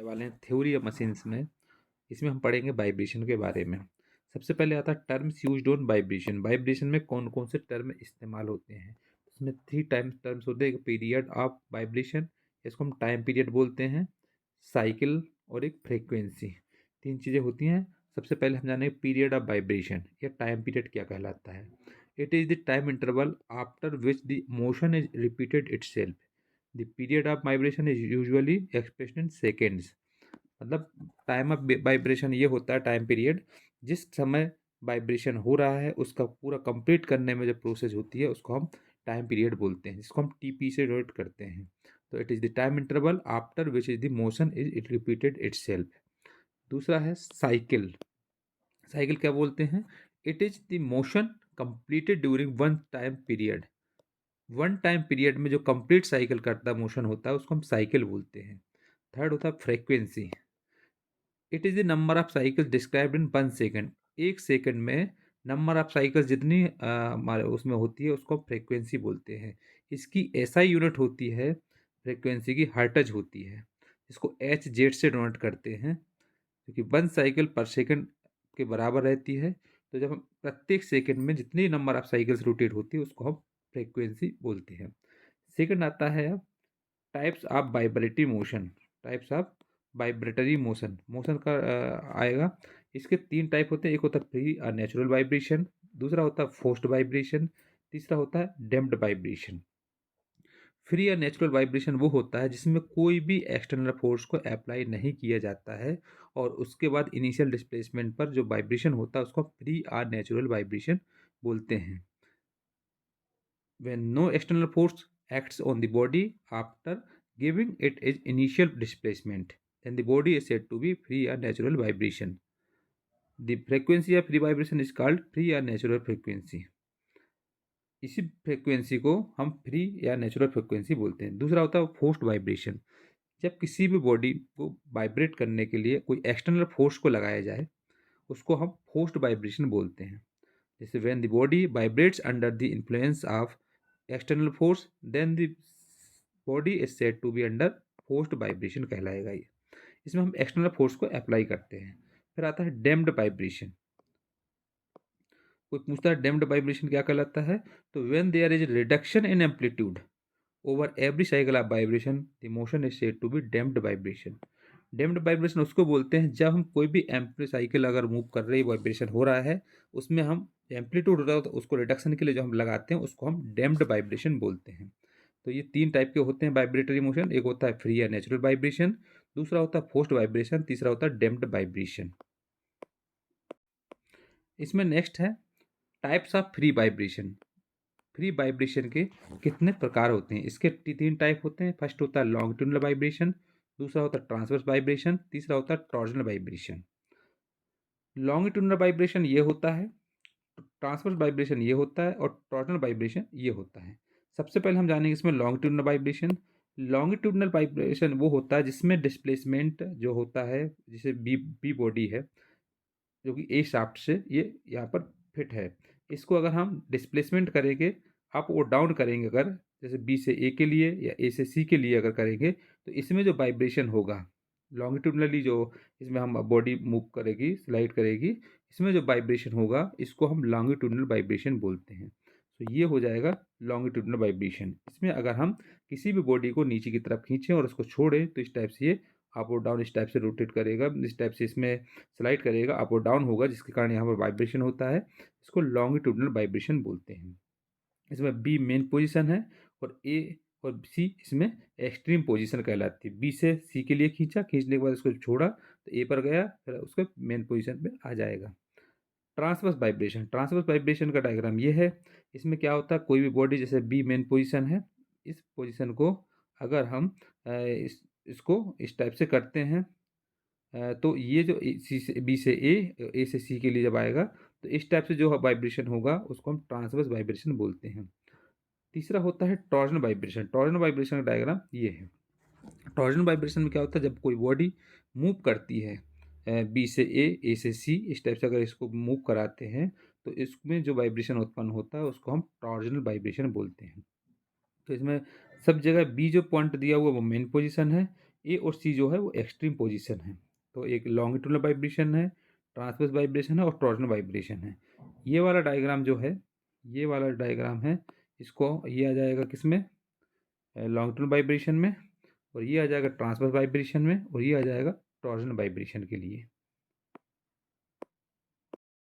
पढ़ने वाले हैं थ्योरी ऑफ मशीन्स में। इसमें हम पढ़ेंगे वाइब्रेशन के बारे में। सबसे पहले आता है terms used on vibration. Vibration में कौन कौन से टर्म इस्तेमाल होते हैं? इसमें थ्री टर्म्स होते हैं। एक पीरियड ऑफ वाइब्रेशन, इसको हम टाइम पीरियड बोलते हैं, साइकिल और एक फ्रीक्वेंसी। तीन चीज़ें होती हैं। सबसे पहले हम जानेंगे पीरियड ऑफ वाइब्रेशन या टाइम पीरियड क्या कहलाता है। It is the time interval after which the motion is repeated itself. The period of vibration is usually expressed in seconds. मतलब टाइम ऑफ वाइब्रेशन ये होता है टाइम पीरियड, जिस समय वाइब्रेशन हो रहा है उसका पूरा कंप्लीट करने में जो प्रोसेस होती है उसको हम टाइम पीरियड बोलते हैं, जिसको हम टीपी से डिनोट करते हैं। तो it is the time interval after which is the motion is it repeated itself. दूसरा है साइकिल। साइकिल क्या बोलते हैं? It is the motion completed during one time period. One time period में जो कंप्लीट साइकिल करता मोशन होता है उसको हम साइकिल बोलते हैं। थर्ड होता है frequency. It is the number of cycle described in 1 second. 1 second में नंबर ऑफ साइकिल्स जितनी हमारे उसमें होती है उसको फ्रीक्वेंसी बोलते हैं। इसकी ऐसा यूनिट होती है, फ्रीक्वेंसी की हर्ट्ज होती है, इसको एच जेड से डोनेट करते हैं, क्योंकि 1 साइकिल पर सेकेंड के बराबर रहती है। तो जब हम प्रत्येक सेकेंड में जितनी नंबर ऑफ साइकिल्स रोटेट होती है उसको हम फ्रीक्वेंसी बोलते हैं। सेकंड आता है types of vibratory motion. Types of vibratory motion, motion का आएगा। इसके तीन टाइप होते हैं। एक होता है फ्री और नेचुरल वाइब्रेशन, दूसरा होता है फोर्स्ड वाइब्रेशन, तीसरा होता है डैम्प्ड वाइब्रेशन। फ्री या नेचुरल वाइब्रेशन वो होता है जिसमें कोई भी एक्सटर्नल फोर्स को अप्लाई नहीं किया जाता है और उसके बाद इनिशियल डिस्प्लेसमेंट पर जो वाइब्रेशन होता है उसको फ्री और नेचुरल वाइब्रेशन बोलते हैं। when no external force acts on the body after giving it its initial displacement, then the body is said to be free or natural vibration. The frequency of free vibration is called free or natural frequency. इसी frequency को हम free या natural frequency बोलते हैं। दूसरा होता है forced vibration. जब किसी भी बॉडी को वाइब्रेट करने के लिए कोई एक्सटर्नल फोर्स को लगाया जाए उसको हम फोर्स्ड वाइब्रेशन बोलते हैं। जैसे when the body vibrates under the influence of external force then the body is said to be under forced vibration कहलाएगा ये। इसमें हम एक्सटर्नल फोर्स को अप्लाई करते हैं। फिर आता है डैम्प्ड वाइब्रेशन। कोई पूछता है डैम्प्ड वाइब्रेशन क्या कहलाता है? तो when there is reduction in amplitude over every cycle of vibration the motion is said to be damped vibration. Damped vibration उसको बोलते हैं जब हम कोई भी एम्पली साइकिल अगर मूव कर रही वाइब्रेशन हो रहा है उसमें हम एम्पलीट्यूड हो रहा है तो उसको रिडक्शन के लिए जो हम लगाते हैं उसको हम डैम्प्ड वाइब्रेशन बोलते हैं। तो ये तीन टाइप के होते हैं वाइब्रेटरी मोशन। एक होता है फ्री या नेचुरल वाइब्रेशन, दूसरा होता है फोर्स्ड वाइब्रेशन, तीसरा होता है डैम्प्ड वाइब्रेशन। इसमें नेक्स्ट है types of free vibration. Free vibration के कितने प्रकार होते हैं? इसके तीन टाइप होते हैं। फर्स्ट होता है लॉन्गिट्यूडनल वाइब्रेशन, दूसरा होता है ट्रांसवर्स वाइब्रेशन, तीसरा होता है टॉर्जनल वाइब्रेशन। लॉन्गिट्यूडनल वाइब्रेशन ये होता है, ट्रांसवर्स वाइब्रेशन ये होता है और टॉर्जनल वाइब्रेशन ये होता है। सबसे पहले हम जानेंगे इसमें लॉन्गिट्यूडनल वाइब्रेशन। लॉन्गिट्यूडनल वाइब्रेशन वो होता है जिसमें डिस्प्लेसमेंट जो होता है, जैसे बी बी बॉडी है जो कि ए शाफ्ट से ये यहाँ पर फिट है, इसको अगर हम डिस्प्लेसमेंट करेंगे अप और डाउन करेंगे, अगर जैसे बी से ए के लिए या ए से सी के लिए अगर करेंगे तो इसमें जो वाइब्रेशन होगा लॉन्गिट्यूडनली, जो इसमें हम बॉडी मूव करेगी स्लाइड करेगी, इसमें जो वाइब्रेशन होगा इसको हम लॉन्गिट्यूडनल वाइब्रेशन बोलते हैं। तो ये हो जाएगा लॉन्गिट्यूडनल वाइब्रेशन। इसमें अगर हम किसी भी बॉडी को नीचे की तरफ खींचें और उसको छोड़ें तो इस टाइप से ये अप और डाउन इस टाइप से रोटेट करेगा, इस टाइप से इसमें स्लाइड करेगा, अप और डाउन होगा, जिसके कारण यहाँ पर वाइब्रेशन होता है। इसको लॉन्गिट्यूडनल वाइब्रेशन बोलते हैं। इसमें बी मेन पोजीशन है और ए और सी इसमें एक्सट्रीम पोजीशन कहलाती है। बी से सी के लिए खींचा, खींचने के बाद उसको छोड़ा तो ए पर गया, फिर उसके मेन पोजीशन पे आ जाएगा। Transverse vibration. ट्रांसवर्स वाइब्रेशन का डायग्राम ये है। इसमें क्या होता है, कोई भी बॉडी जैसे बी मेन पोजीशन है, इस पोजीशन को अगर हम इसको इस टाइप से करते हैं तो ये जो सी से बी से ए से सी के लिए जब आएगा तो इस टाइप से जो वाइब्रेशन होगा उसको हम ट्रांसवर्स वाइब्रेशन बोलते हैं। तीसरा होता है टॉर्जनल वाइब्रेशन। टॉर्जनल वाइब्रेशन का डायग्राम ये है। टॉर्जनल वाइब्रेशन में क्या होता है, जब कोई बॉडी मूव करती है बी से ए से सी, इस टाइप से अगर इसको मूव कराते हैं तो इसमें जो वाइब्रेशन उत्पन्न होता है उसको हम टॉर्जनल वाइब्रेशन बोलते हैं। तो इसमें सब जगह बी जो पॉइंट दिया हुआ वो मेन पोजीशन है, ए और सी जो है वो एक्सट्रीम पोजीशन है। तो एक लॉन्गिट्यूडनल वाइब्रेशन है, ट्रांसवर्स वाइब्रेशन है और टॉर्जनल वाइब्रेशन है। ये वाला डायग्राम जो है, ये वाला डायग्राम है, इसको ये आ जाएगा किसमें, लॉन्गिट्यूडनल वाइब्रेशन में, और ये आ जाएगा ट्रांसवर्स वाइब्रेशन में, और ये आ जाएगा टॉर्जनल वाइब्रेशन के लिए।